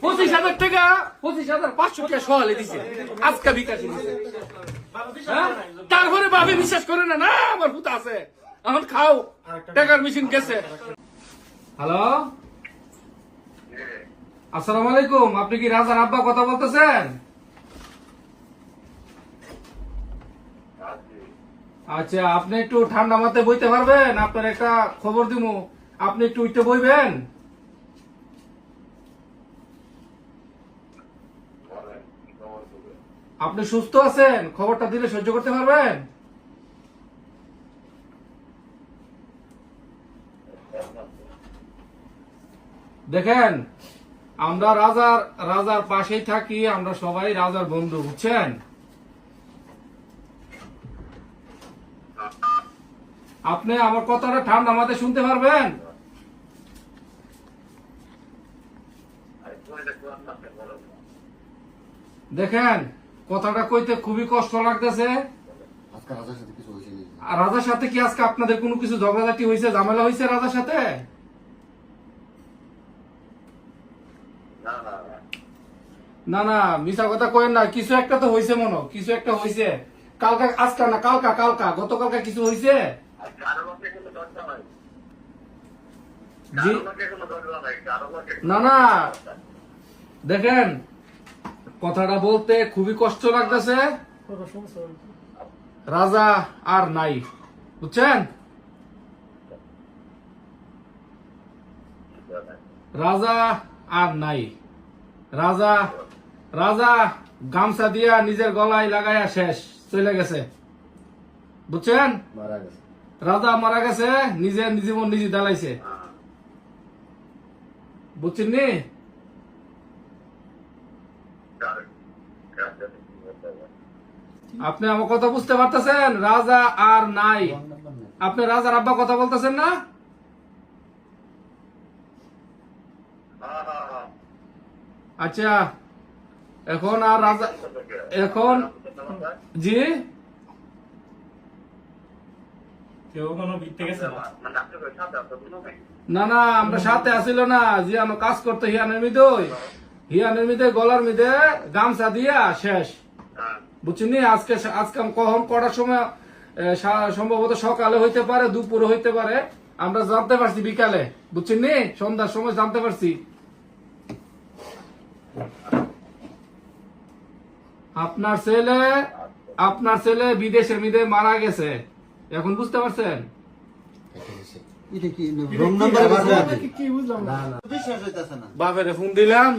25,000 টাকা 25,500 টাকা সহালে দিছে আজকে বিকাশে দিছে। তারপরে ভাবি বিশ্বাস করে না, না আমার ভূত আছে, এখন খাও, টাকার মেশিন গেছে। হ্যালো, আসসালামু আলাইকুম, আপনি কি রাজার আব্বা কথা বলতেছেন? আচ্ছা, আপনি একটু ঠান্ডা মাথায় বইতে পারবেন? আপনার একটা খবর দিব, আপনি একটু উঠতে বইবেন। আপনি সুস্থ আছেন? খবরটা দিলে সহ্য করতে পারবেন? দেখেন, আমরা রাজার পাশেই থাকি, আমরা সবাই রাজার বন্ধু, বুঝছেন? আপনি আমার কথাটা ঠান্ডা মাথায় শুনতে পারবেন? দেখেন, কথাটা কইতে খুবই কষ্ট লাগতেছে। আর রাজার সাথে কি আজকে আপনাদের কোনো কিছু ঝগড়াঝাটি হয়েছে, ঝামেলা হয়েছে রাজার সাথে? না না, মিশা কথা কয়েন না, কিছু একটা তো হয়েছে, মনে কিছু একটা হয়েছে। কালকা, আজকা না, কালকা গতকালকা কিছু হয়েছে। না না, দেখেন, কথাটা বলতে খুবই কষ্ট লাগতেছে। রাজা আর নাই, বুঝছেন? রাজা আর নাই। রাজা গামছা দিয়া নিজের গলায় লাগাইয়া শেষ, চলে গেছে, বুঝছেন? রাজা মারা গেছে, নিজের জীবন নিজে দালাইছে, বুঝছেন নি? আপনি আমার কথা বুঝতে পারতেছেন? রাজা আর নাই। আপনি রাজার আব্বা কথা বলতেছেন না? আচ্ছা, এখন আর রাজা, এখন জি না না, আমরা সাথে আসিল না, জিয়ানো কাজ করতে হিয়ানের মিদে গলার মিদে গামছা দিয়া শেষ, বুঝছেন? আজকে কখন কটার সময়, সম্ভবত সকালে হইতে পারে, দুপুরে হইতে পারে, আমরা জানতে পারছি বিকালে, বুঝছেন? সন্ধ্যার সময় জানতে পারছি। আপনার ছেলে বিদেশের মিদে মারা গেছে, এখন বুঝতে পারছেন? বাপের ফোন দিলাম,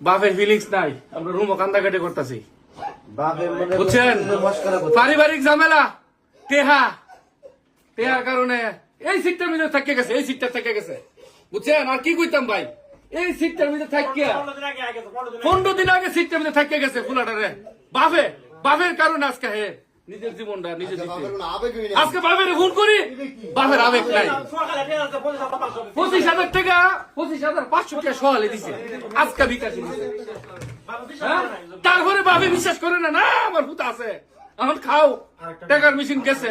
বাপের ফিলিংস নাই, আমরা রুমও কান্দাকাটি করতেছি, বুঝছেন? পারিবারিক ঝামেলা, টেহার কারণে এই সিটটার মধ্যে থেকে গেছে, এই সিটটা থেকে গেছে, বুঝছেন? আর কি কইতাম ভাই, এই সিটটার মধ্যে থাকিয়া 15 দিন আগে সিটটার মধ্যে থেকে গেছে ফুলাটারে। বাপের কারণে আজকে হে নিজের জীবনটা নিজে দিতে, আজকে বাপের ফোন করি, বাপের আবেগ নাই। 25,000 টাকা 25,500 টাকা সহালে দিছে আজকে বিকাশে দিছে। তারপরে বাপে বিশ্বাস করে না, না আমার ভূত আছে, এখন খাও, টাকার মেশিন গেছে।